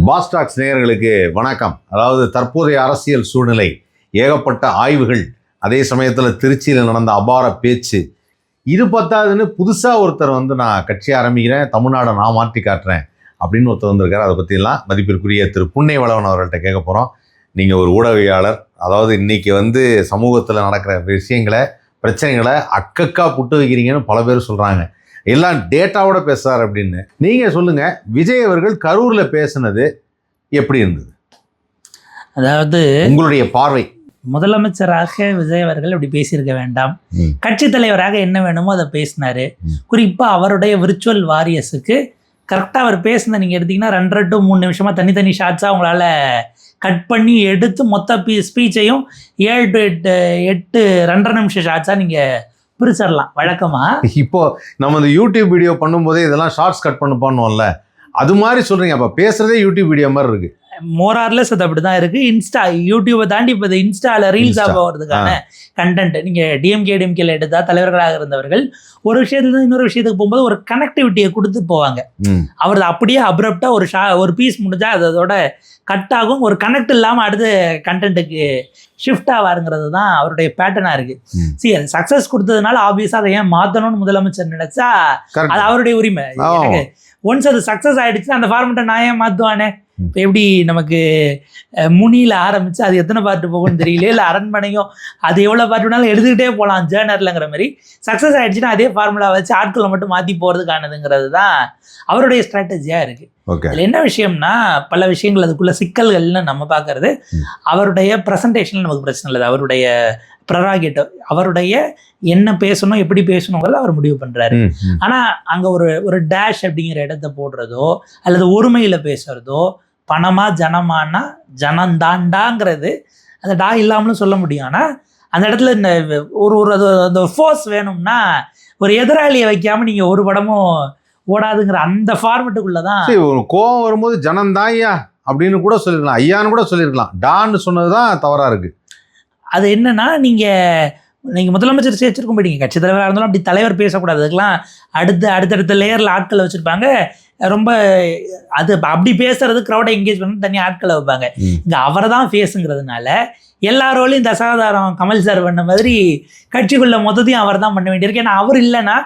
பாஸ்டாக்ஸ் நேயர்களுக்கு வணக்கம். அதாவது தற்போதைய அரசியல் சூழ்நிலை, ஏகப்பட்ட ஆய்வுகள், அதே சமயத்தில் திருச்சியில் நடந்த அபார பேச்சு, இது பத்தாதுன்னு புதுசாக ஒருத்தர் நான் கட்சி ஆரம்பிக்கிறேன், தமிழ்நாடை நான் மாற்றி காட்டுறேன் அப்படின்னு ஒருத்தர் வந்திருக்கார். அதை பற்றிலாம் மதிப்பிற்குரிய திரு புண்ணியவளவன் அவர்கள்ட்ட கேட்க போகிறோம். நீங்கள் ஒரு ஊடகவியாளர், அதாவது இன்னைக்கு சமூகத்தில் நடக்கிற விஷயங்களை, பிரச்சனைகளை அக்கக்கா புட்டு வைக்கிறீங்கன்னு பல பேர் சொல்கிறாங்க. எல்லாம் டேட்டாவோட பேசுறாரு அப்படின்னு. நீங்க சொல்லுங்க, விஜய் அவர்கள் கரூர்ல பேசுனது எப்படி இருந்தது? அதாவது உங்களுடைய பார்வை. முதலமைச்சராக விஜய் அவர்கள் இப்படி பேசியிருக்க வேண்டாம், கட்சி தலைவராக என்ன வேணுமோ அதை பேசினாரு. குறிப்பா அவருடைய விர்ச்சுவல் வாரியர்ஸுக்கு கரெக்டாக அவர் பேசுனதை நீங்கள் எடுத்தீங்கன்னா 2 to 3 நிமிஷமா தனித்தனி ஷார்ட்ஸாக உங்களால் கட் பண்ணி எடுத்து மொத்த ஸ்பீச்சையும் 7 to 8 2.5 நிமிஷம் ஷார்ட்ஸாக நீங்கள் பிரிச்சிடலாம். வழக்கமா இப்போ நம்ம இந்த யூடியூப் வீடியோ பண்ணும்போதே இதெல்லாம் ஷார்ட்ஸ் கட் பண்ணுவோம்ல, அது மாதிரி சொல்றீங்க. அப்ப பேசுறதே யூடியூப் வீடியோ மாதிரி இருக்கு. மோரார்லெஸ் அது அப்படிதான் இருக்கு. யூடியூபை தாண்டி இப்போ இன்ஸ்டால ரீல்ஸாக போகிறதுக்கான கண்டென்ட். நீங்கள் டிஎம்கேல எடுத்தா தலைவர்களாக இருந்தவர்கள் ஒரு விஷயத்துல இன்னொரு விஷயத்துக்கு போகும்போது ஒரு கனெக்டிவிட்டியை கொடுத்து போவாங்க. அவர் அப்படியே அப்ரப்டா ஒரு பீஸ் முடிஞ்சா அதோட கட் ஆகும், ஒரு கனெக்ட் இல்லாமல் அடுத்த கண்டென்ட்டுக்கு ஷிஃப்ட் ஆவாருங்கிறது தான் அவருடைய பேட்டர்னாக இருக்கு. சரி, அது சக்ஸஸ் கொடுத்ததுனால ஆப்வியஸாக அதை ஏன் மாற்றணும்னு முதலமைச்சர் நினைச்சா அது அவருடைய உரிமை. ஒன்ஸ் அது சக்ஸஸ் ஆகிடுச்சுன்னா அந்த ஃபார்மெட்டை நான் ஏன் மாற்றுவானே? இப்போ எப்படி நமக்கு முனியில் ஆரம்பித்து அது எத்தனை பாட்டு போகும்னு தெரியல, இல்லை அரண்மனையும் அது எவ்வளோ பாட்டு வேணாலும் எழுதிக்கிட்டே போகலாம் ஜேர்னர்லங்கிற மாதிரி. சக்ஸஸ் ஆகிடுச்சுன்னா அதே ஃபார்முலா வச்சு ஆட்களை மட்டும் மாற்றி போகிறதுக்கானதுங்கிறது தான் அவருடைய ஸ்ட்ராட்டஜியாக இருக்குது. இதில் என்ன விஷயம்னா, பல விஷயங்கள் அதுக்குள்ள சிக்கல்கள்னு நம்ம பார்க்கறது, அவருடைய ப்ரெசன்டேஷனில் நமக்கு பிரச்சனை இல்லை. அவருடைய ப்ரெராகேட்டிவ், அவருடைய என்ன பேசணும் எப்படி பேசணுங்கிறத அவர் முடிவு பண்ணுறாரு. ஆனால் அங்கே ஒரு டேஷ் அப்படிங்கிற இடத்த போடுறதோ அல்லது ஒருமையில் பேசுகிறதோ, பணமா ஜனமானா ஜனந்தாண்டாங்கிறது அந்த டா இல்லாமலும் சொல்ல முடியும். ஆனால் அந்த இடத்துல இந்த அந்த ஃபோர்ஸ் வேணும்னா ஒரு எதிராளியை வைக்காமல் நீங்கள் ஒரு படமும் ஓடாதுங்கிற அந்த ஃபார்மெட்டுக்குள்ளதான். ஒரு கோவம் வரும்போது ஜனந்தாயா அப்படின்னு கூட சொல்லிருக்கலாம், ஐயான்னு கூட சொல்லியிருக்கலாம். டான்னு சொன்னதுதான் தவறா இருக்கு. அது என்னன்னா, நீங்கள் முதலமைச்சர் சேர்ச்சிருக்கும் போயிட்டீங்க. கட்சி தலைவராக இருந்தாலும் அப்படி தலைவர் பேசக்கூடாது. அதுக்கெல்லாம் அடுத்தடுத்த லேயரில் ஆட்களை வச்சுருப்பாங்க. ரொம்ப அது அப்படி பேசுறது க்ரௌடை என்கேஜ் பண்ணி தனியாக ஆட்களை வைப்பாங்க. இங்கே அவரை தான் ஃபேஸுங்கிறதுனால எல்லாரோலையும் தசாவதாரம் கமல் சார் பண்ண மாதிரி கட்சிக்குள்ள மொத்தத்தையும் அவர் தான் பண்ண வேண்டியிருக்கு. ஏன்னா அவர் இல்லைன்னா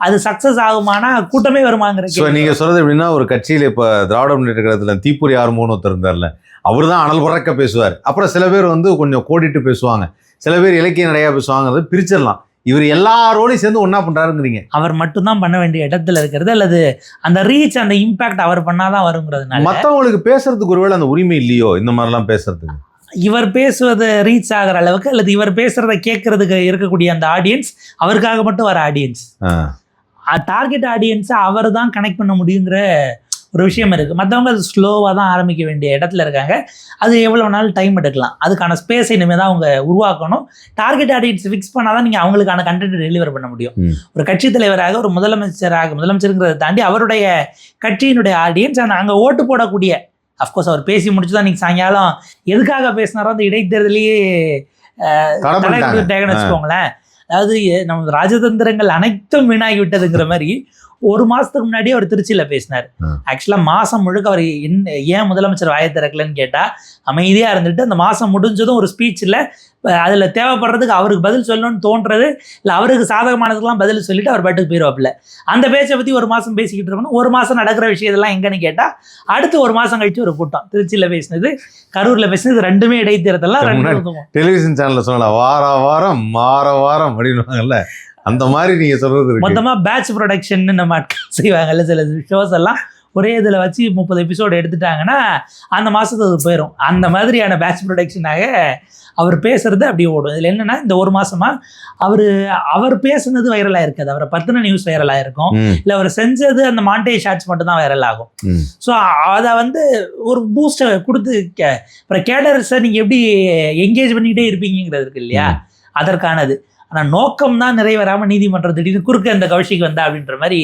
அது சக்ஸஸ் ஆகுமானா கூட்டமே வருமாங்கிற. நீங்கள் சொல்கிறது எப்படின்னா, ஒரு கட்சியில் இப்போ திராவிட முன்னேற்ற கழகத்தில் தீப்பொறி ஆறுமோன்னு ஒருத்தர் இருந்தார்ல, அவர் தான் அனல் பறக்க பேசுவார். அப்புறம் சில பேர் கொஞ்சம் கோடிட்டு பேசுவாங்க, சில பேர் இலக்கிய நடையாக பேசுவாங்க. பிரிச்சிடலாம். இவர் எல்லாரோடையும் சேர்ந்து ஒன்றா பண்ணுறாருங்கிறீங்க. அவர் மட்டும்தான் பண்ண வேண்டிய இடத்துல இருக்கிறது, அல்லது அந்த ரீச் அந்த இம்பாக்ட் அவர் பண்ணாதான் வருங்கிறதுனால. மற்றவங்களுக்கு பேசுறதுக்கு ஒருவேளை அந்த உரிமை இல்லையோ இந்த மாதிரிலாம் பேசுறதுக்கு? இவர் பேசுவதை ரீச் ஆகிற அளவுக்கு, அல்லது இவர் பேசுறதை கேட்கறதுக்கு இருக்கக்கூடிய அந்த ஆடியன்ஸ் அவருக்காக மட்டும் வர ஆடியன்ஸ், டார்கெட் ஆடியன்ஸை அவர் தான் கனெக்ட் பண்ண முடியுங்கிற ஒரு விஷயம் இருக்குது. மற்றவங்க அது ஸ்லோவாக தான் ஆரம்பிக்க வேண்டிய இடத்துல இருக்காங்க. அது எவ்வளோ நாள் டைம் எடுக்கலாம், அதுக்கான ஸ்பேஸ் இனிமேல் தான் அவங்க உருவாக்கணும். டார்கெட் ஆடியன்ஸ் ஃபிக்ஸ் பண்ணால் தான் நீங்கள் அவங்களுக்கான கண்டென்ட் டெலிவர் பண்ண முடியும். ஒரு கட்சி தலைவராக, ஒரு முதலமைச்சருங்கிறத தாண்டி அவருடைய கட்சியினுடைய ஆடியன்ஸ் அங்கே ஓட்டு போடக்கூடிய, அஃப்கோர்ஸ் அவர் பேசி முடிச்சு தான் நீங்கள் சாயங்காலம் எதுக்காக பேசினாரோ அந்த இடைத்தேர்தலையே டேகன்னு வச்சுக்கோங்களேன். அதாவது நம்ம ராஜதந்திரங்கள் அனைத்தும் வீணாகி விட்டதுங்கிற மாதிரி ஒரு மாதத்துக்கு முன்னாடியே அவர் திருச்சியில் பேசினார். ஆக்சுவலாக மாதம் முழுக்க அவர் ஏன் முதலமைச்சர் வாயை திறக்கலன்னு கேட்டால் அமைதியாக இருந்துட்டு அந்த மாதம் முடிஞ்சதும் ஒரு ஸ்பீச்சில் அதில் தேவைப்படுறதுக்கு அவருக்கு பதில் சொல்லணும்னு தோன்றது இல்லை, அவருக்கு சாதகமானதுக்கெல்லாம் பதில் சொல்லிட்டு அவர் பாட்டுக்கு போயிடுவாப்பில்ல. அந்த பேச்சை பற்றி ஒரு மாதம் பேசிக்கிட்டு இருக்கணும். ஒரு மாதம் நடக்கிற விஷயத்தெல்லாம் எங்கன்னு கேட்டால் அடுத்து ஒரு மாதம் கழிச்சு ஒரு கூட்டம். திருச்சியில் பேசினது, கரூரில் பேசினது, ரெண்டுமே இடைத்தேர்தலாம். டெலிவிஷன் சேனலில் சொல்லலாம், வாரம் வாரம் அப்படின்வாங்கல்ல, அந்த மாதிரி நீங்க சொல்றது மொத்தமா பேட்ச் ப்ரொடக்ஷன் நம்ம செய்வாங்கல்ல. சில ஷோஸ் எல்லாம் ஒரே இதில் வச்சு 30 எபிசோடு எடுத்துட்டாங்கன்னா அந்த மாதத்துக்கு போயிடும். அந்த மாதிரியான பேட்ச் ப்ரொடக்ஷனாக அவர் பேசுறது அப்படி ஓடும். இதில் என்னன்னா, இந்த ஒரு மாசமா அவர் பேசுனது வைரலாக இருக்காது, அவரை பத்தின நியூஸ் வைரலாக இருக்கும், இல்லை அவர் செஞ்சது அந்த மாண்டேஜ் ஷார்ட்ஸ் மட்டும் தான் வைரல் ஆகும். ஸோ அதை ஒரு பூஸ்டை கொடுத்து அப்புறம் கேடர்ஸை நீங்கள் எப்படி என்கேஜ் பண்ணிக்கிட்டே இருப்பீங்கிறது இருக்கு இல்லையா, அதற்கானது. ஆனால் நோக்கம் தான் நிறைவேறாமல் நீதிமன்றம் திடீர்னு குறுக்க அந்த கௌஷிக் வந்தா அப்படின்ற மாதிரி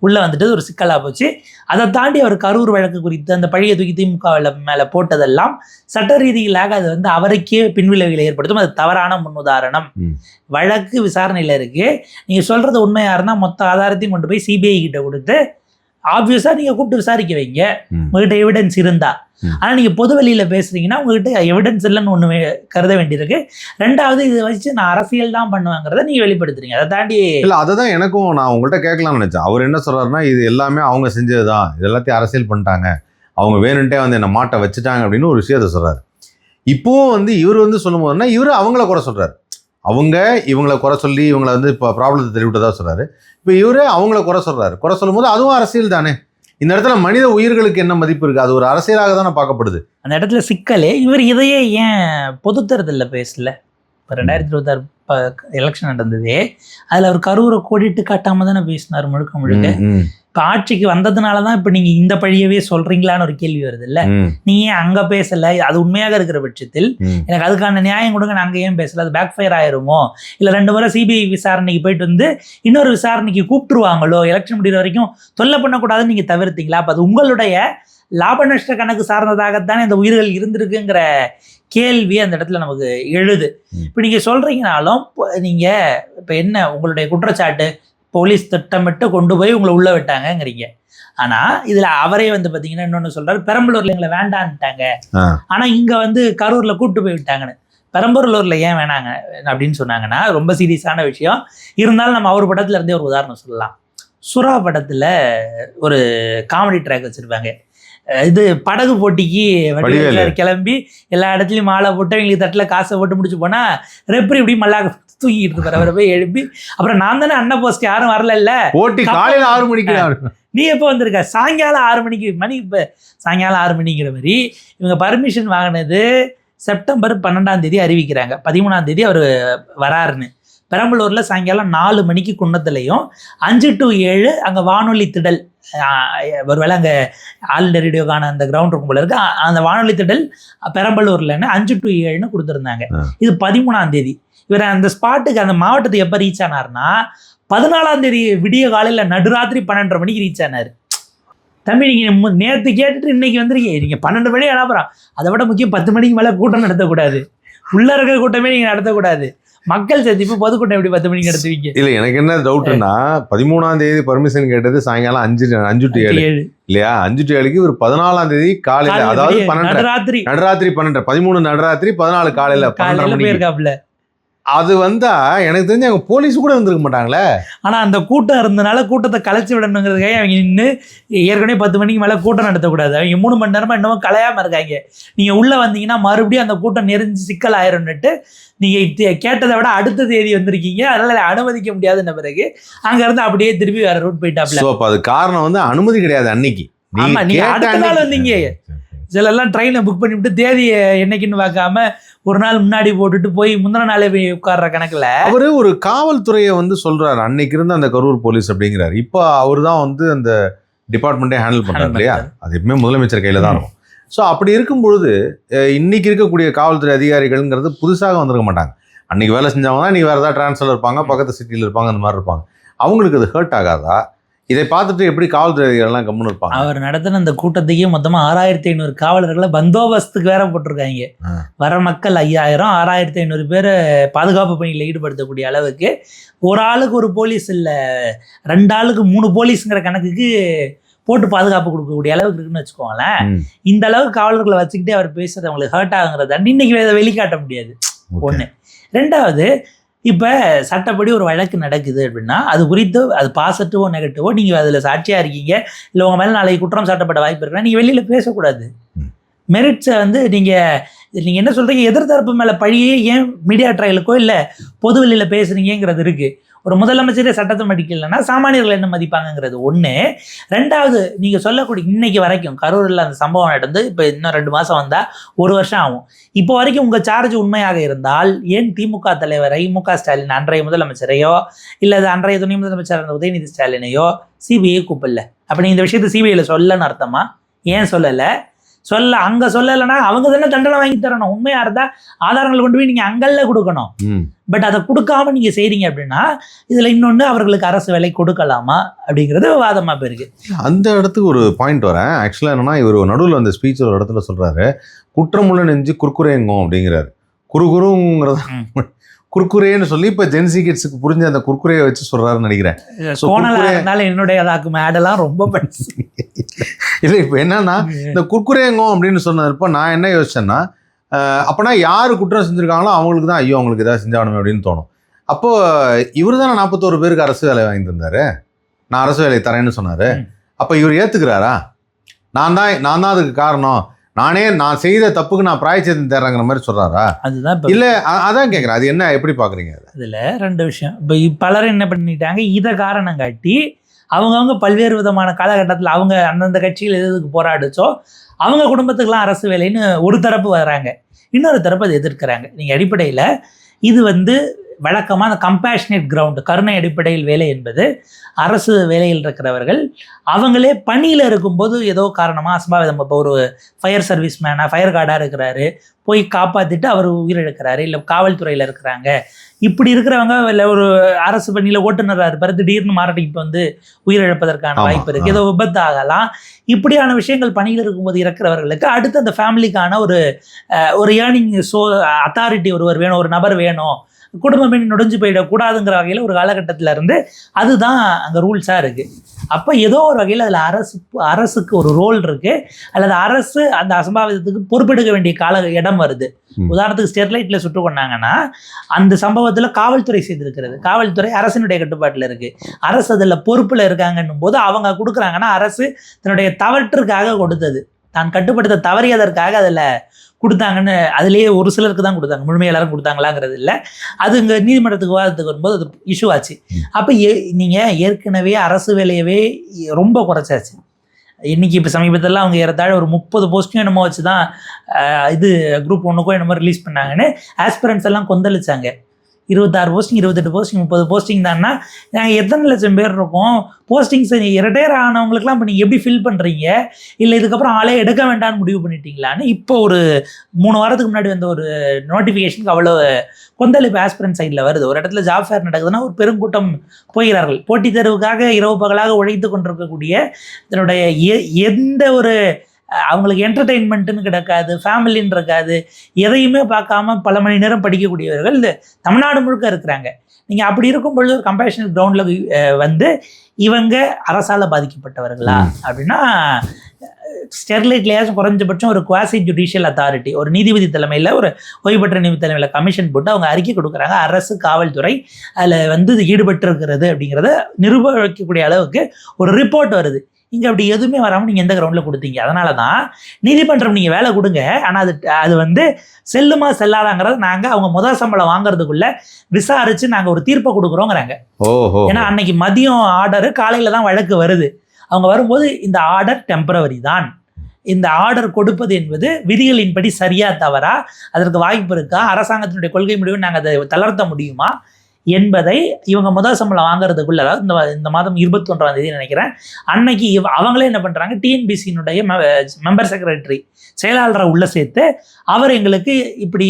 உள்ளே வந்துட்டு ஒரு சிக்கலாக போச்சு. அதை தாண்டி அவர் கரூர் வழக்கு குறித்து அந்த பழைய தூக்கி திமுக மேலே போட்டதெல்லாம் சட்ட ரீதியிலாக அது அவருக்கே பின்விளைவுகளை ஏற்படுத்தும். அது தவறான முன்னுதாரணம். வழக்கு விசாரணையில் இருக்குது. நீங்கள் சொல்கிறது உண்மையாக இருந்தால் மொத்த ஆதாரத்தையும் கொண்டு போய் சிபிஐ கிட்ட கொடுத்து ஆப்வியஸாக நீங்கள் கூப்பிட்டு விசாரிக்க வைங்க, உங்கள்கிட்ட எவிடன்ஸ் இருந்தால். ஆனால் நீங்கள் பொது வெளியில் பேசுறீங்கன்னா உங்ககிட்ட எவிடன்ஸ் இல்லைன்னு ஒன்று கருத வேண்டியிருக்கு. ரெண்டாவது இதை வச்சு நான் அரசியல் தான் பண்ணுவேங்கிறத நீங்கள் வெளிப்படுத்துறீங்க. அதை தாண்டி இல்லை, அதை தான் எனக்கும் நான் உங்கள்கிட்ட கேட்கலாம்னு நினச்சேன். அவர் என்ன சொல்கிறாருன்னா, இது எல்லாமே அவங்க செஞ்சது தான், இது எல்லாத்தையும் அரசியல் பண்ணிட்டாங்க, அவங்க வேணுன்ட்டே வந்து என்னை மாட்ட வச்சுட்டாங்க அப்படின்னு ஒரு விஷயத்த சொல்கிறாரு. இப்போவும் வந்து இவர் வந்து சொல்லும் போதுன்னா இவர் அவங்கள குறை சொல்கிறார். அவங்க இவங்களை குறை சொல்லி இவங்களை வந்து இப்போ ப்ராப்ளத்தை தெரிவிட்டதாக சொல்கிறாரு. இப்போ இவரே அவங்கள குறை சொல்கிறாரு. குறை சொல்லும் போது அதுவும் அரசியல் தானே. இந்த இடத்துல மனித உயிர்களுக்கு என்ன மதிப்பு இருக்குது? அது ஒரு அரசியலாக தானே பார்க்கப்படுது. அந்த இடத்துல சிக்கலே இவர் இதையே ஏன் பொது தேர்தலில் பேசல? இப்போ 2026 எலெக்ஷன் நடந்ததே, அதில் அவர் கரூரை கோடிட்டு காட்டாமல் தானே பேசினார் முழுக்க முழுக்க. இப்போ ஆட்சிக்கு வந்ததுனால தான் இப்போ நீங்கள் இந்த பழியவே சொல்கிறீங்களான்னு ஒரு கேள்வி வருது இல்லை? நீங்கள் ஏன் அங்கே பேசலை? அது உண்மையாக இருக்கிற பட்சத்தில் எனக்கு அதுக்கான நியாயம் கொடுங்க, நாங்கள் ஏன் பேசலை? அது பேக் ஃபயர் ஆயிருமோ? இல்லை 2 முறை சிபிஐ விசாரணைக்கு போயிட்டு வந்து இன்னொரு விசாரணைக்கு கூப்பிட்டுருவாங்களோ, எலெக்ஷன் முடிகிற வரைக்கும் தொல்லை பண்ணக்கூடாதுன்னு நீங்கள் தவிர்த்தீங்களா? அப்போ அது உங்களுடைய லாப நஷ்ட கணக்கு சார்ந்ததாகத்தானே இந்த உயிர்கள் இருந்திருக்குங்கிற கேள்வி அந்த இடத்துல நமக்கு எழுது. இப்போ நீங்கள் சொல்கிறீங்கனாலும் நீங்கள் இப்போ என்ன உங்களுடைய குற்றச்சாட்டு? போலீஸ் திட்டமிட்டு கொண்டு போய் உங்களை உள்ளே விட்டாங்கங்கிறீங்க. ஆனால் இதில் அவரே வந்து பார்த்தீங்கன்னா இன்னொன்று சொல்கிறார், பெரம்பலூரில் எங்களை வேண்டான்ட்டாங்க, ஆனால் இங்கே வந்து கரூரில் கூப்பிட்டு போய் விட்டாங்கன்னு. பெரம்பலூரில் ஏன் வேணாங்க அப்படின்னு சொன்னாங்கன்னா ரொம்ப சீரியஸான விஷயம். இருந்தாலும் நம்ம அவர் படத்துல இருந்தே ஒரு உதாரணம் சொல்லலாம். சுறா படத்தில் ஒரு காமெடி ட்ராக் வச்சுருப்பாங்க. இது படகு போட்டிக்கு வடிவேலு கிளம்பி எல்லா இடத்துலையும் மாலை போட்டு அவங்களுக்கு தட்டில் காசை போட்டு முடிச்சு போனால் ரெப்பரி இப்படி மல்லாக தூக்கிட்டு இருப்பார். அவரை போய் எழுப்பி அப்புறம் நான் தானே அண்ணன் போஸ்ட் யாரும் வரல போட்டி காலையில் 6 மணிக்கு நீ எப்போ வந்திருக்க? சாயங்காலம் 6 மணிக்கு மணி இப்போ சாயங்காலம் 6 மணிங்கிற மாதிரி இவங்க பர்மிஷன் வாங்கினது செப்டம்பர் 12ஆம் தேதி அறிவிக்கிறாங்க. 13ஆம் தேதி அவர் வராருன்னு. பெரம்பலூரில் சாயங்காலம் 4 மணிக்கு குன்னத்துலையும் 5 to 7 அங்கே வானொலி திடல், ஒருவேளை அங்கே ஆல் இண்டியா ரேடியோக்கான அந்த கிரவுண்ட் இருக்கும் போல இருக்கு, அந்த வானொலி திடல் பெரம்பலூர்லன்னு 5 to 7 கொடுத்துருந்தாங்க. இது 13ஆம் தேதி. இவர் அந்த ஸ்பாட்டுக்கு அந்த மாவட்டத்துக்கு எப்போ ரீச் ஆனார்னா 14ஆம் தேதி விடிய காலையில் நடுராத்திரி 12:30 மணிக்கு ரீச் ஆனார். தம்பி நீங்கள் நேற்று கேட்டுட்டு இன்னைக்கு வந்துருக்கீங்க, நீங்கள் 12 மணி அனுப்புகிறோம். அதை விட முக்கியம் 10 மணிக்கு மேலே கூட்டம் நடத்தக்கூடாது, உள்ள இருக்க கூட்டமே நீங்கள் நடத்தக்கூடாது. மக்கள் சந்திப்பு பொதுக்கூட்டம் எப்படி 10 மணிக்கு நடத்துவீங்க? இல்லை, எனக்கு என்ன டவுட்னா 13ஆம் தேதி பர்மிஷன் கேட்டது சாயங்காலம் 5 to 7 இல்லையா? 5 to 7க்கு ஒரு 14ஆம் தேதி காலையில், அதாவது 12 நடுராத்திரி 12 13 நடுராத்திரி 14 காலையில் 12 மணிக்கு இருக்காப்ல. அது வந்தா எனக்கு தெரிஞ்சு அவங்க போலீஸ் கூட இருந்திருக்க மாட்டாங்களே. ஆனால் அந்த கூட்டம் இருந்தனால கூட்டத்தை கலைச்சி விடணுங்கிறதுக்காக அவங்க நின்று ஏற்கனவே 10 மணிக்கு மேலே கூட்டம் நடத்தக்கூடாது, அவங்க 3 மணி நேரமாக இன்னமும் கலையாமல் இருக்காங்க. நீங்கள் உள்ளே வந்தீங்கன்னா மறுபடியும் அந்த கூட்டம் நெறிஞ்சு சிக்கல் ஆயிரும்னுட்டு நீங்கள் கேட்டதை விட அடுத்த தேதி வந்திருக்கீங்க, அதனால் அனுமதிக்க முடியாதுன்ற பிறகு அங்கேருந்து அப்படியே திருப்பி வேறு ரூட் போயிட்டாப்ல. ஸோ அப்போ அது காரணம் வந்து அனுமதி கிடையாது அன்னைக்கு. ஆமாம், நீங்கள் அடுத்த நாள் வந்தீங்க. சிலெல்லாம் ட்ரெயினை புக் பண்ணிவிட்டு தேதி என்னைக்குன்னு பார்க்காம ஒரு நாள் முன்னாடி போட்டுட்டு போய் முந்தின நாளே போய் உட்கார்ற கணக்கில் அவர் ஒரு காவல்துறையை வந்து சொல்றாரு, அன்னைக்கு இருந்த அந்த கரூர் போலீஸ் அப்படிங்கிறாரு. இப்போ அவர் தான் வந்து அந்த டிபார்ட்மெண்ட்டே ஹேண்டில் பண்ணுறாரு இல்லையா? அது எப்பவுமே முதலமைச்சர் கையில் தான் இருக்கும். ஸோ அப்படி இருக்கும் பொழுது இன்னைக்கு இருக்கக்கூடிய காவல்துறை அதிகாரிகள்ங்கிறது புதுசாக வந்திருக்க மாட்டாங்க. அன்னைக்கு வேலை செஞ்சவங்க இன்னைக்கு வேறு ஏதாவது டிரான்ஸ்ஃபர் இருப்பாங்க, பக்கத்து சிட்டியில் இருப்பாங்க, அந்த மாதிரி இருப்பாங்க. அவங்களுக்கு அது ஹர்ட் ஆகாதா? இதை பார்த்துட்டு எப்படி காவல்துறை அதிகாரிகள்லாம் கம்முன்னு இருப்பாங்க? அவர் நடத்தின அந்த கூட்டத்துக்கே மொத்தமாக 6500 காவலர்களை பந்தோபஸ்துக்கு வேற போட்டிருக்காங்க. வர மக்கள் 5000, 6500 பேர் பாதுகாப்பு பணியில் ஈடுபடுத்தக்கூடிய அளவுக்கு ஒரு ஆளுக்கு ஒரு போலீஸ் இல்லை, 2 ஆளுக்கு 3 போலீஸுங்கிற கணக்குக்கு போட்டு பாதுகாப்பு கொடுக்கக்கூடிய அளவுக்கு இருக்குன்னு வச்சுக்கோங்களேன். இந்த அளவுக்கு காவலர்களை வச்சுக்கிட்டே அவர் பேசுறது அவங்களுக்கு ஹர்ட் ஆகுங்கிறத இன்னைக்கு வெளிக்காட்ட முடியாது. ஒன்று. ரெண்டாவது, இப்போ சட்டப்படி ஒரு வழக்கு நடக்குது அப்படின்னா அது குறித்து அது பாசிட்டிவோ நெகட்டிவோ நீங்கள் அதில் சாட்சியாக இருக்கீங்க, இல்லை உங்கள் மேலே நாளைக்கு குற்றம் சாட்டப்பட வாய்ப்பு இருக்குன்னா நீங்கள் வெளியில் பேசக்கூடாது. மெரிட்ஸை வந்து நீங்கள் என்ன சொல்கிறீங்க, எதிர்த்தரப்பு மேலே பழியே ஏன் மீடியா ட்ரையலுக்கோ இல்லை பொது வெளியில் பேசுகிறீங்கிறது இருக்குது. ஒரு முதலமைச்சரே சட்டத்தை மதிக்கலைன்னா சாமானியர்கள் என்ன மதிப்பாங்கங்கிறது ஒன்று. ரெண்டாவது, நீங்கள் சொல்லக்கூடிய இன்னைக்கு வரைக்கும் கரூரில் அந்த சம்பவம் நடந்து இப்போ இன்னும் 2 மாதம் வந்தால் 1 வருஷம் ஆகும். இப்போ வரைக்கும் உங்கள் சார்ஜ் உண்மையாக இருந்தால் ஏன் திமுக தலைவரை மு.க. ஸ்டாலின் அன்றைய முதலமைச்சரையோ இல்லை அன்றைய துணை முதலமைச்சர் உதயநிதி ஸ்டாலினையோ சிபிஐ கூப்பிடல? அப்படி இந்த விஷயத்தை சிபிஐயில் சொல்லன்னு அர்த்தமா? ஏன் சொல்லலை? அங்கே சொல்லலைன்னா அவங்க தானே தண்டனை வாங்கி தரணும். உண்மையாக இருந்தால் ஆதாரங்களை கொண்டு போய் நீங்கள் அங்கல்ல கொடுக்கணும். பட் அதை கொடுக்காம நீங்கள் செய்கிறீங்க அப்படின்னா இதில் இன்னொன்று அவர்களுக்கு அரசு வேலை கொடுக்கலாமா அப்படிங்கிறது விவாதமாக போயிருக்கு. அந்த இடத்துக்கு ஒரு பாயிண்ட் வரேன். ஆக்சுவலாக என்னன்னா, இவர் நடுவில் அந்த ஸ்பீச் ஒரு இடத்துல சொல்கிறாரு, குற்றமுள்ள நெஞ்சு குறுக்குறைங்கும் அப்படிங்கிறாரு. குறுகுறுங்கிறது குர்குரேன்னு சொல்லி இப்போ ஜென்சி கிட்ஸுக்கு புரிஞ்ச அந்த குர்குரேயை வச்சு சொல்கிறாருன்னு நினைக்கிறேன். கோணலா இருந்தாலும் என்னுடைய மேடெல்லாம் ரொம்ப பெருசு. இல்லை இப்போ என்னன்னா இந்த குர்குரேங்கோ அப்படின்னு சொன்னப்போ நான் என்ன யோசிச்சேன்னா, அப்போனா யார் குற்றம் செஞ்சுருக்காங்களோ அவங்களுக்கு தான் ஐயோ அவங்களுக்கு ஏதாவது செஞ்சாகணுமே அப்படின்னு தோணும். அப்போது இவர் தானே 41 பேருக்கு அரசு வேலை வாங்கி தந்தார், நான் அரசு வேலை தரேன்னு சொன்னார். அப்போ இவர் ஏற்றுக்கிறாரா? நான் தான் அதுக்கு காரணம், நான் செய்த தப்புக்கு நான் பிராயச்சித்தம் தேர்றேங்கிற மாதிரி சொல்கிறாரா? அதுதான் இல்லை, அதான் கேட்குறேன். அது என்ன, எப்படி பார்க்குறீங்க? இதில் 2 விஷயம். இப்போ பலரும் என்ன பண்ணிட்டாங்க, இதை காரணம் காட்டி அவங்கவுங்க பல்வேறு விதமான காலகட்டத்தில் அவங்க அந்தந்த கட்சிகள் எதுக்கு போராடிச்சோ அவங்க குடும்பத்துக்கெல்லாம் அரசு வேலைன்னு ஒரு தரப்பு வராங்க, இன்னொரு தரப்பு அதை எதிர்க்கிறாங்க. நீங்கள் அடிப்படையில் இது வழக்கமான கம்பேஷனேட் கிரவுண்டு, கருணை அடிப்படையில் வேலை என்பது அரசு வேலையில் இருக்கிறவர்கள் அவங்களே பணியில் இருக்கும்போது ஏதோ காரணமாக அசம்பாவிதம், இப்போ ஒரு ஃபயர் சர்வீஸ் மேனாக ஃபயர் கார்டாக இருக்கிறாரு, போய் காப்பாற்றிட்டு அவர் உயிரிழக்கிறாரு, இல்லை காவல்துறையில் இருக்கிறாங்க, இப்படி இருக்கிறவங்க இல்லை ஒரு அரசு பணியில் ஓட்டுநராக இருப்பார், திடீர்னு மாரடைப்பு உயிரிழப்பதற்கான வாய்ப்பு இருக்குது, ஏதோ விபத்து ஆகலாம். இப்படியான விஷயங்கள் பணியில் இருக்கும்போது இறக்கிறவர்களுக்கு அடுத்து அந்த ஃபேமிலிக்கான ஒரு ஏர்னிங் அத்தாரிட்டி ஒருவர் வேணும், ஒரு நபர் வேணும், குடும்பமே நுடைஞ்சு போயிடக்கூடாதுங்கிற வகையில் ஒரு காலகட்டத்தில் இருந்து அதுதான் அங்கே ரூல்ஸாக இருக்குது. அப்போ ஏதோ ஒரு வகையில் அதில் அரசுக்கு ஒரு ரோல் இருக்குது, அல்லது அரசு அந்த அசம்பாவிதத்துக்கு பொறுப்பெடுக்க வேண்டிய இடம் வருது. உதாரணத்துக்கு ஸ்டெர்லைட்டில் சுட்டு கொண்டாங்கன்னா அந்த சம்பவத்தில் காவல்துறை செய்திருக்கிறது, காவல்துறை அரசினுடைய கட்டுப்பாட்டில் இருக்குது, அரசு அதில் பொறுப்பில் இருக்காங்கன்னும் போது அவங்க கொடுக்குறாங்கன்னா அரசு தன்னுடைய தவற்றிற்காக கொடுத்தது, தான் கட்டுப்படுத்த தவறியதற்காக அதில் கொடுத்தாங்கன்னு அதுலேயே ஒரு சிலருக்கு தான் கொடுத்தாங்க, முழுமையாக எல்லாரும் கொடுத்தாங்களாங்கிறது இல்லை. அது இங்கே நீதிமன்றத்துக்கு விவாதத்துக்கு வரும்போது அது இஷ்யூ ஆச்சு. அப்போ நீங்கள் ஏற்கனவே அரசு வேலையவே ரொம்ப குறைச்சாச்சு. இன்றைக்கி இப்போ சமீபத்தில் அவங்க ஏறத்தாழ ஒரு 30 போஸ்ட்டும் என்னமோ வச்சு தான் இது குரூப் 1க்கோ என்னமோ ரிலீஸ் பண்ணாங்கன்னு ஆஸ்பிரன்ஸ் எல்லாம் கொந்தளிச்சாங்க. 26 போஸ்டிங், 28 போஸ்டிங், 30 போஸ்டிங் தான்னா நாங்கள் எத்தனை லட்சம் பேர் இருக்கோம், போஸ்டிங்ஸ் ரிட்டையர் ஆனவங்களுக்குலாம் இப்போ நீங்கள் எப்படி ஃபில் பண்ணுறீங்க, இல்லை இதுக்கப்புறம் ஆளே எடுக்க வேண்டாம்னு முடிவு பண்ணிட்டீங்களான்னு இப்போ ஒரு 3 வாரத்துக்கு முன்னாடி வந்த ஒரு நோட்டிஃபிகேஷனுக்கு அவ்வளோ கொந்தளிப்பு ஆஸ்பிரன்ட் சைடில் வருது. ஒரு இடத்துல ஜாப் ஃபேர் நடக்குதுன்னா ஒரு பெருங்கூட்டம் போகிறார்கள். போட்டித் தேர்வுக்காக இரவு பகலாக உழைத்து கொண்டிருக்கக்கூடிய இதனுடைய எந்த ஒரு அவங்களுக்கு என்டர்டெயின்மெண்ட்டுன்னு கிடக்காது, ஃபேமிலின்னு இருக்காது, எதையுமே பார்க்காம பல மணி நேரம் படிக்கக்கூடியவர்கள் தமிழ்நாடு முழுக்க இருக்கிறாங்க. நீங்கள் அப்படி இருக்கும் பொழுது ஒரு கம்பேஷனல் கிரவுண்டில் இவங்க அரசால் பாதிக்கப்பட்டவர்களா அப்படின்னா ஸ்டெர்லைட்லேயாச்சும் குறைஞ்சபட்சம் ஒரு குவாசி ஜுடிஷியல் அத்தாரிட்டி, ஒரு நீதிபதி தலைமையில், ஒரு ஓய்வு பெற்ற நீதிபதி தலைமையில் கமிஷன் போட்டு அவங்க அறிக்கை கொடுக்குறாங்க, அரசு காவல்துறை அதில் ஈடுபட்டு இருக்கிறது அப்படிங்கிறத நிரூபிக்கக்கூடிய அளவுக்கு ஒரு ரிப்போர்ட் வருது. இங்கே அப்படி எதுவுமே வராமல் நீங்கள் எந்த கிரவுண்டில் கொடுத்தீங்க? அதனால தான் நீதிமன்றம் நீங்கள் வேலை கொடுங்க, ஆனால் அது செல்லுமா செல்லாதாங்கிறது நாங்கள் அவங்க முதல் சம்பளம் வாங்குறதுக்குள்ளே விசாரித்து நாங்கள் ஒரு தீர்ப்பை கொடுக்குறோங்கிறாங்க. ஏன்னா அன்னைக்கு மதியம் ஆர்டரு, காலையில் தான் வழக்கு வருது. அவங்க வரும்போது இந்த ஆர்டர் டெம்பரவரி தான், இந்த ஆர்டர் கொடுப்பது என்பது விதிகளின்படி சரியா தவறா, அதற்கு வாய்ப்பு இருக்கா, அரசாங்கத்தினுடைய கொள்கை முடிவு நாங்கள் அதை தளர்த்த முடியுமா என்பதை இவங்க முதல் சம்பளம் வாங்குறதுக்குள்ள, அதாவது இந்த மாதம் 21ஆம் தேதி நினைக்கிறேன், அன்னைக்கு அவங்களே என்ன பண்ணுறாங்க, டிஎன்பிசியினுடைய மெம்பர் செக்ரட்டரி செயலாளரை உள்ளே சேர்த்து அவர் எங்களுக்கு இப்படி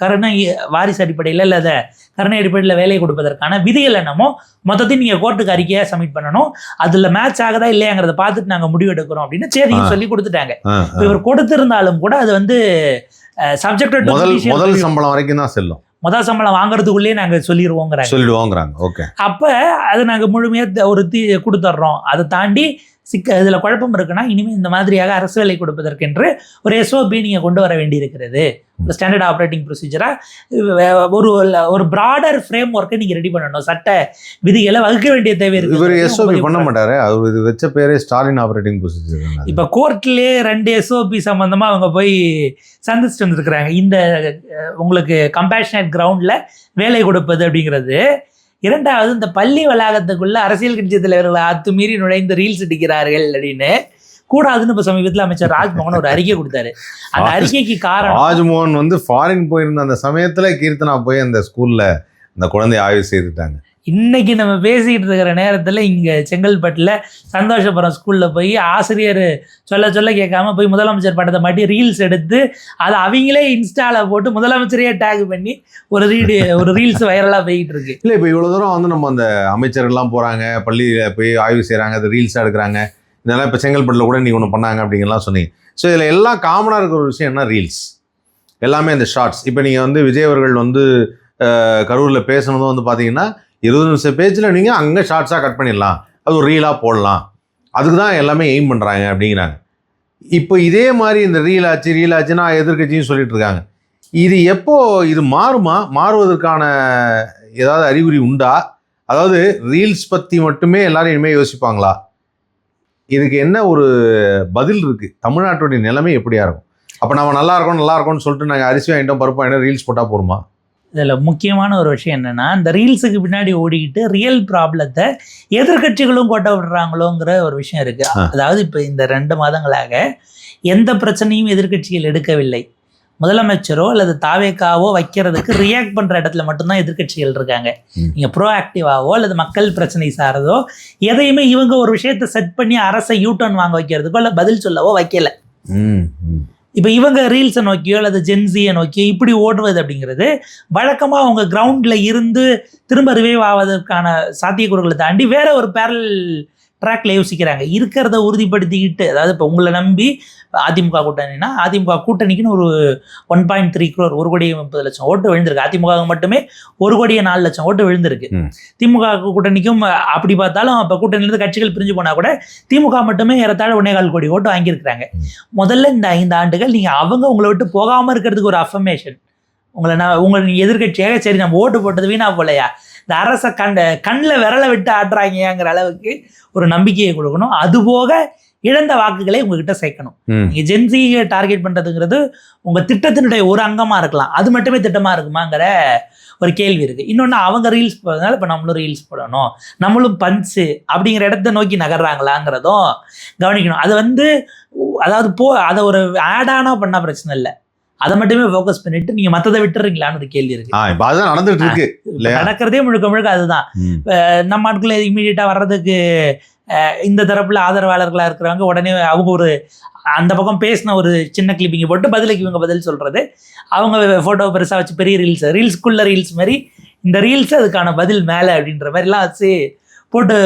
கருணை வாரிசு அடிப்படையில் இல்லை அதை கருணை அடிப்படையில் வேலை கொடுப்பதற்கான விதிகள் என்னமோ மொத்தத்தையும் நீங்கள் கோர்ட்டுக்கு அறிக்கையாக சப்மிட் பண்ணணும், அதில் மேட்ச் ஆகுதா இல்லையாங்கிறத பார்த்துட்டு நாங்கள் முடிவு எடுக்கிறோம் அப்படின்னு சேதியும் சொல்லி கொடுத்துட்டாங்க. இவர் கொடுத்திருந்தாலும் கூட அது சப்ஜெக்ட் முதல் சம்பளம் வரைக்கும் தான் செல்லும், முதல் சம்பளம் வாங்குறதுக்குள்ளேயே நாங்கள் சொல்லிடுவோங்கிறாங்க. அப்போ அது நாங்கள் முழுமையாக ஒரு கொடுத்துட்றோம். அதை தாண்டி இதில் குழப்பம் இருக்குன்னா இனிமேல் இந்த மாதிரியாக அரசு வேலை கொடுப்பதற்கென்று ஒரு எஸ்ஓபி நீங்கள் கொண்டு வர வேண்டியிருக்கிறது. ஒரு ஸ்டாண்டர்ட் ஆப்ரேட்டிங் ப்ரொசீஜராக ஒரு ப்ராடர் ஃப்ரேம் ஒர்க்கை நீங்கள் ரெடி பண்ணணும், சட்ட விதிகளை வகுக்க வேண்டிய தேவை இருக்குது. இவர் எஸ்ஓபி பண்ண மாட்டாரு, அவர் இது வச்ச பேரே ஸ்டாலின் ஆப்ரேட்டிங் ப்ரொசீஜர். இப்போ கோர்ட்லேயே 2 எஸ்ஓபி சம்மந்தமாக அவங்க போய் சந்திச்சுட்டு வந்துருக்குறாங்க. இந்த உங்களுக்கு கம்பேஷனேட் கிரவுண்டில் வேலை கொடுப்பது அப்படிங்கிறது. இரண்டாவது, இந்த பள்ளி வளாகத்துக்குள்ள அரசியல் கட்சி தலைவர்களை அத்துமீறி நுழைந்து ரீல்ஸ் அடிக்கிறார்கள் அப்படின்னு கூடாதுன்னு இப்போ சமீபத்தில் அமைச்சர் ராஜ்மோகன் ஒரு அறிக்கை கொடுத்தாரு. அந்த அறிக்கைக்கு காரணம், ராஜ்மோகன் ஃபாரின் போயிருந்த அந்த சமயத்துல கீர்த்தனா போய் அந்த ஸ்கூல்ல அந்த குழந்தைய ஆய்வு செய்துட்டாங்க. இன்னைக்கு நம்ம பேசிக்கிட்டு இருக்கிற நேரத்தில் இங்கே செங்கல்பட்டில் சந்தோஷபுரம் ஸ்கூலில் போய் ஆசிரியர் சொல்ல கேட்காம போய் முதலமைச்சர் படத்தை மாட்டி ரீல்ஸ் எடுத்து அதை அவங்களே இன்ஸ்டாவில் போட்டு முதலமைச்சரையே டேக் பண்ணி ஒரு ரீல்ஸ் வைரலாக போய்கிட்டு இருக்கு. இல்லை, இப்போ இவ்வளோ தூரம் நம்ம அந்த அமைச்சர்கள்லாம் போகிறாங்க, பள்ளியில் போய் ஆய்வு செய்கிறாங்க, அது ரீல்ஸாக எடுக்கிறாங்க, இதெல்லாம் இப்போ செங்கல்பட்டில் கூட நீங்கள் ஒன்று பண்ணாங்க அப்படிங்கலாம் சொன்னீங்க. ஸோ இதில் எல்லாம் காமனாக இருக்கிற ஒரு விஷயம் என்ன, ரீல்ஸ் எல்லாமே இந்த ஷார்ட்ஸ். இப்போ நீங்கள் விஜய் அவர்கள் கரூரில் பேசுனதும் வந்து பார்த்தீங்கன்னா 20 நிமிஷம் பேஜில் நீங்கள் அங்கே ஷார்ட்ஸாக கட் பண்ணிடலாம், அது ஒரு ரீலாக போடலாம், அதுக்கு தான் எல்லாமே எய்ம் பண்ணுறாங்க அப்படிங்கிறாங்க. இப்போ இதே மாதிரி இந்த ரீல் ஆச்சுன்னா எதிர்க்கட்சியும் சொல்லிட்டு இருக்காங்க. இது எப்போ இது மாறுவதற்கான ஏதாவது அறிகுறி உண்டா? அதாவது ரீல்ஸ் பற்றி மட்டுமே எல்லாரும் இனிமேல் யோசிப்பாங்களா? இதுக்கு என்ன ஒரு பதில் இருக்குது? தமிழ்நாட்டுடைய நிலைமை எப்படியா இருக்கும்? அப்போ நம்ம நல்லா இருக்கோம்னு சொல்லிட்டு நாங்கள் அரிசி வாங்கிட்டோம், பருப்பு வாங்கிட்டோம், ரீல்ஸ் போட்டால் போருமா? இதில் முக்கியமான ஒரு விஷயம் என்னென்னா, இந்த ரீல்ஸுக்கு பின்னாடி ஓடிக்கிட்டு ரியல் ப்ராப்ளத்தை எதிர்கட்சிகளும் கொட்ட விடுறாங்களோங்கிற ஒரு விஷயம் இருக்குது. அதாவது இப்போ இந்த 2 மாதங்களாக எந்த பிரச்சனையும் எதிர்கட்சிகள் எடுக்கவில்லை. முதலமைச்சரோ அல்லது தாவேக்காவோ வைக்கிறதுக்கு ரியாக்ட் பண்ணுற இடத்துல மட்டும்தான் எதிர்கட்சிகள் இருக்காங்க. நீங்கள் ப்ரோஆக்டிவாவோ அல்லது மக்கள் பிரச்சனை சார்தோ எதையுமே இவங்க ஒரு விஷயத்தை செட் பண்ணி அரசை யூட்டர்ன் வாங்க வைக்கிறதுக்கோ இல்லை பதில் சொல்லவோ வைக்கல. இப்போ இவங்க ரீல்ஸை நோக்கியோ அல்லது ஜென்சியை நோக்கியோ இப்படி ஓடுவது அப்படிங்கிறது வழக்கமாக அவங்க கிரவுண்டில் இருந்து திரும்ப ரிவைவ் ஆவதற்கான சாத்தியக்கூறுகளை தாண்டி வேற ஒரு பேரல் ட்ராக்ல யோசிக்கிறாங்க. இருக்கிறத உறுதிப்படுத்திக்கிட்டு, அதாவது இப்போ உங்களை நம்பி அதிமுக கூட்டணினா அதிமுக கூட்டணிக்குன்னு ஒரு 1.3 crore 1,30,00,000 ஓட்டு விழுந்திருக்கு. அதிமுக மட்டுமே 1,04,00,000 ஓட்டு விழுந்திருக்கு. திமுக கூட்டணிக்கும் அப்படி பார்த்தாலும் இப்போ கூட்டணியிலிருந்து கட்சிகள் பிரிஞ்சு போனால் கூட திமுக மட்டுமே ஏறத்தாழ 1.25 கோடி ஓட்டு வாங்கியிருக்கிறாங்க. முதல்ல இந்த 5 ஆண்டுகள் நீங்கள் அவங்க உங்களை விட்டு போகாமல் இருக்கிறதுக்கு ஒரு அஃபர்மேஷன், உங்களை எதிர்கட்சியாக சரி நம்ம ஓட்டு போட்டது வீணா போலையா, இந்த அரசை கண்ணில் விரலை விட்டு ஆட்டுறாங்கிற அளவுக்கு ஒரு நம்பிக்கையை கொடுக்கணும். அதுபோக இழந்த வாக்குகளை உங்ககிட்ட சேர்க்கணும். நீங்க ஜென்சியை டார்கெட் பண்றதுங்கிறது உங்க திட்டத்தினுடைய ஒரு அங்கமா இருக்கலாம், அது மட்டுமே திட்டமா இருக்குமாங்கிற ஒரு கேள்வி இருக்கு. இன்னொன்று, அவங்க ரீல்ஸ் போடுறதுனால இப்போ நம்மளும் ரீல்ஸ் போடணும், நம்மளும் பஞ்சு அப்படிங்கிற இடத்த நோக்கி நகர்றாங்களாங்கிறதும் கவனிக்கணும். அது அதாவது அதை ஒரு ஆடானா பண்ண பிரச்சனை இல்லை, அதை மட்டுமே ஃபோக்கஸ் பண்ணிட்டு நீங்க மற்றதை விட்டுறீங்களான்னு ஒரு கேள்வி இருக்கு. அதுதான் நடந்துட்டு இருக்கு, நடக்கிறதே முழுக்க அதுதான். நம்ம ஆட்களை இமீடியட்டா வர்றதுக்கு இந்த தரப்புல ஆதரவாளர்களா இருக்கிறவங்க உடனே அவங்க ஒரு அந்த பக்கம் பேசின ஒரு சின்ன கிளிப்பிங்க போட்டு பதிலுக்கு இவங்க பதில் சொல்றது, அவங்க போட்டோ பெருசா வச்சு பெரிய ரீல்ஸ்க்குள்ள ரீல்ஸ் மாதிரி இந்த ரீல்ஸ் அதுக்கான பதில் மேல அப்படின்ற மாதிரிலாம் வச்சு போட்டு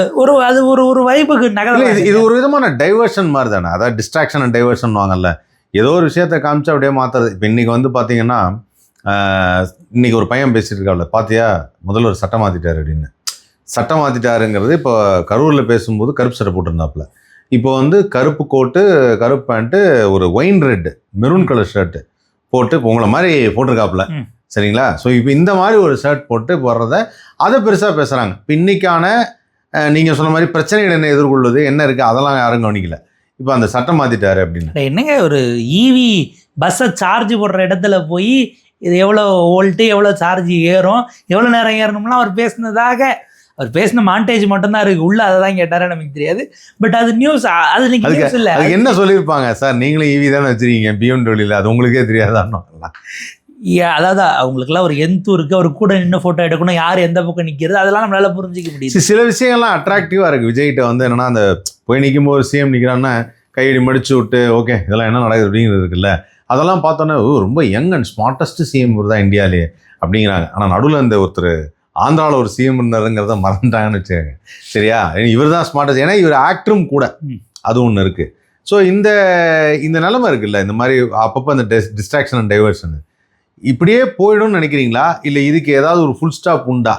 அது ஒரு வைப்புக்கு நகர. இது ஒரு விதமான டைவர்ஷன் மாதிரி தானே, அதாவது டிஸ்ட்ராக்ஷன் அண்ட் டைவர்ஷன் வாங்கல்ல. ஏதோ ஒரு விஷயத்தை காமிச்சு அப்படியே மாற்றுறது. இப்போ இன்றைக்கி வந்து பார்த்தீங்கன்னா, இன்றைக்கி ஒரு பையன் பேசிட்டு இருக்காப்ல, பார்த்தியா முதல்வர் சட்டம் மாற்றிட்டார் அப்படின்னு. சட்டம் மாற்றிட்டாருங்கிறது இப்போ கரூரில் பேசும்போது கருப்பு சட்டை போட்டிருந்தாப்புல, இப்போ வந்து கருப்பு கோட்டு, கருப்பு பேண்ட்டு, ஒரு wine red maroon colour shirt போட்டு இப்போ உங்களை மாதிரி போட்டிருக்காப்புல, சரிங்களா? ஸோ இப்போ இந்த மாதிரி ஒரு ஷர்ட் போட்டு போடுறத அதை பெருசாக பேசுகிறாங்க. இப்போ இன்றைக்கான நீங்கள் சொன்ன மாதிரி பிரச்சனைகள் என்ன எதிர்கொள்வது என்ன இருக்குது அதெல்லாம் யாரும் கவனிக்கல. இப்போ அந்த சட்டம் மாற்றிட்டாரு அப்படின்னு. என்னங்க, ஒரு ஈவி பஸ்ஸை சார்ஜ் போடுற இடத்துல போய் இது எவ்வளோ வோல்ட்டு எவ்வளோ சார்ஜ் ஏறும் எவ்வளோ நேரம் ஏறணும்லாம் அவர் பேசின மாண்டேஜ் மட்டும்தான் இருக்குது, உள்ள அதை தான் கேட்டாரே நமக்கு தெரியாது. பட் அது நியூஸ், அது நியூஸ் இல்லை. அது என்ன சொல்லியிருப்பாங்க சார், நீங்களும் ஈவி தானே வச்சுருக்கீங்க BMW, அது உங்களுக்கே தெரியாதான்னு. அதாவது அவங்களுக்குலாம் ஒரு எந்தூர் இருக்குது, அவர் கூட நின்று ஃபோட்டோ எடுக்கணும், யார் எந்த பக்கம் நிற்கிறது, அதெல்லாம் நம்மளால புரிஞ்சிக்க முடியுது. சில விஷயங்கள்லாம் அட்ராக்டிவாக இருக்குது. விஜய்கிட்ட வந்து என்னன்னா, அந்த போய் நிற்கும் போது சிஎம் நிற்கிறான்னா கையடி மடிச்சு விட்டு ஓகே இதெல்லாம் என்ன நடக்குது அப்படிங்கிறது இருக்குல்ல, அதெல்லாம் பார்த்தோன்னே ரொம்ப யங் அண்ட் ஸ்மார்ட்டஸ்ட் சிஎம் இவர் தான் இந்தியாவிலே அப்படிங்கிறாங்க. ஆனால் நடுவில் அந்த ஒருத்தர் ஆந்திராவில் ஒரு சிஎம் இருந்தாருங்கிறத மறந்துட்டாங்கன்னு வச்சுக்கோங்க, சரியா? இவர் தான் ஸ்மார்ட்டஸ்ட், ஏன்னா இவர் ஆக்டரும் கூட, அது ஒன்று இருக்குது. ஸோ இந்த நிலைமை இருக்குல்ல, இந்த மாதிரி அப்பப்போ அந்த டிஸ்ட்ராக்ஷன் அண்ட் டைவர்ஷன் இப்படியே போயிடும்னு நினைக்கிறீங்களா, இல்லை இதுக்கு ஏதாவது ஒரு ஃபுல் ஸ்டாப் உண்டா?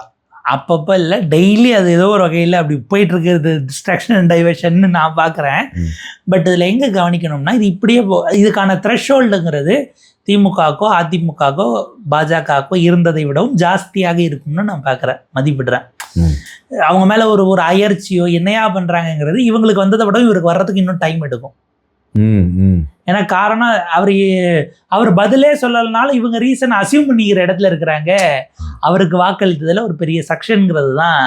அப்பப்போ இல்லை, டெய்லி அது ஏதோ ஒரு வகையில் அப்படி போயிட்டு இருக்கிறது டிஸ்ட்ராக்ஷன் அண்ட் டைவர்ஷன் நான் பார்க்குறேன். பட் இதில் எங்கே கவனிக்கணும்னா, இது இப்படியே இதுக்கான த்ரெஷ்ஹோல்டுங்கிறது திமுகக்கோ அதிமுகக்கோ பாஜகக்கோ இருந்ததை விடவும் ஜாஸ்தியாக இருக்கும்னு நான் பார்க்குறேன், மதிப்பிடுறேன். அவங்க மேலே ஒரு அயற்சியோ என்னையா பண்ணுறாங்கங்கிறது இவங்களுக்கு வந்ததை விட இவருக்கு வர்றதுக்கு இன்னும் டைம் எடுக்கும். ஏன்னா காரணம், அவர் பதிலே சொல்லலைனாலும் இவங்க ரீசன் அசியூம் பண்ணிக்கிற இடத்துல இருக்கிறாங்க. அவருக்கு வாக்களித்ததில் ஒரு பெரிய சக்ஷன்ங்கிறது தான்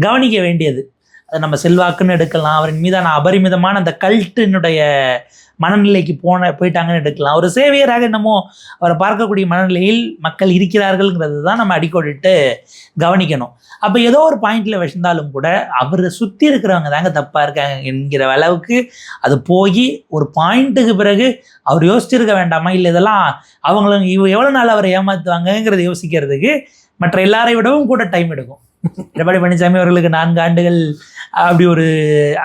கவனிக்க வேண்டியது. அதை நம்ம செல்வாக்குன்னு எடுக்கலாம், அவரின் மீதான அபரிமிதமான அந்த கல்ட்டினுடைய மனநிலைக்கு போயிட்டாங்கன்னு எடுக்கலாம். ஒரு சேவியராக என்னமோ அவரை பார்க்கக்கூடிய மனநிலையில் மக்கள் இருக்கிறார்கள்ங்கிறது தான் நம்ம அடிக்கோடிட்டு கவனிக்கணும். அப்போ ஏதோ ஒரு பாயிண்டில் விஷந்தாலும் கூட அவரை சுற்றி இருக்கிறவங்க தாங்க தப்பாக இருக்காங்க என்கிற அளவுக்கு அது போய் ஒரு பாயிண்ட்டுக்கு பிறகு அவர் யோசிச்சிருக்க வேண்டாமா, இல்லை இதெல்லாம் அவங்களும் எவ்வளோ நாள் அவரை ஏமாற்றுவாங்கங்கிறத யோசிக்கிறதுக்கு மற்ற எல்லாரை விடவும் கூட டைம் எடுக்கும். எடப்பாடி பழனிசாமி அவர்களுக்கு 4 ஆண்டுகள் அப்படி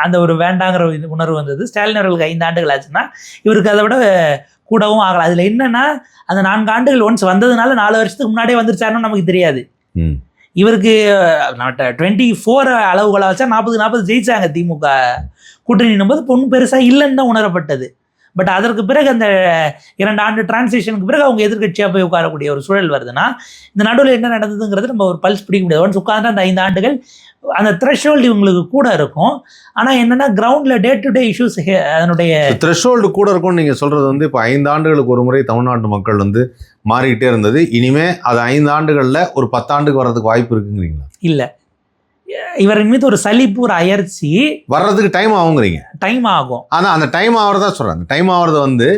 அந்த ஒரு வேண்டாங்கிற உணர்வு வந்தது. ஸ்டாலின் அவர்களுக்கு 5 ஆண்டுகள் ஆச்சுன்னா இவருக்கு அதை விட கூடவும் ஆகலாம். அதில் என்னன்னா அந்த 4 ஆண்டுகள் ஒன்ஸ் வந்ததுனால 4 வருஷத்துக்கு முன்னாடியே வந்துருச்சாருன்னு நமக்கு தெரியாது. ம். இவருக்கு 24 அளவுகளை வச்சா 40 ஜெயிச்சாங்க திமுக கூட்டணின்னும் போது பொண்ணு பெருசாக இல்லைன்னு தான் உணரப்பட்டது. பட் அதற்கு பிறகு அந்த 2 ஆண்டு டிரான்சிஷனுக்கு பிறகு அவங்க எதிர்கட்சியாக போய் உட்காரக்கூடிய ஒரு சூழல் வருதுன்னா இந்த நடுவில் என்ன நடந்ததுங்கிறது நம்ம ஒரு பல்ஸ் பிடிக்க முடியாது. ஒன்ஸ் உட்காந்து அந்த 5 ஆண்டுகள் அந்த த்ரெஷ்ஹோல்டு இவங்களுக்கு கூட இருக்கும். ஆனால் என்னன்னா கிரவுண்டில் டே டு டே இஷ்யூஸ் அதனுடைய த்ரெஷ்ஹோல்டு கூட இருக்கும்னு நீங்கள் சொல்கிறது வந்து இப்போ 5 ஆண்டுகளுக்கு ஒரு முறை தமிழ்நாட்டு மக்கள் வந்து மாறிக்கிட்டே இருந்தது. இனிமே அது 5 ஆண்டுகளில் ஒரு 10 ஆண்டுக்கு வர்றதுக்கு வாய்ப்பு இருக்குங்கிறீங்களா? இல்லை, இவரின் மீது ஒரு சலிப்பு, ஒரு அயற்சி வர்றதுக்கு டைம் ஆகுங்கிறீங்க. டைம் ஆகும். ஆனால் அந்த டைம் ஆகிறதா சொல்கிறேன். அந்த டைம் ஆகிறது வந்து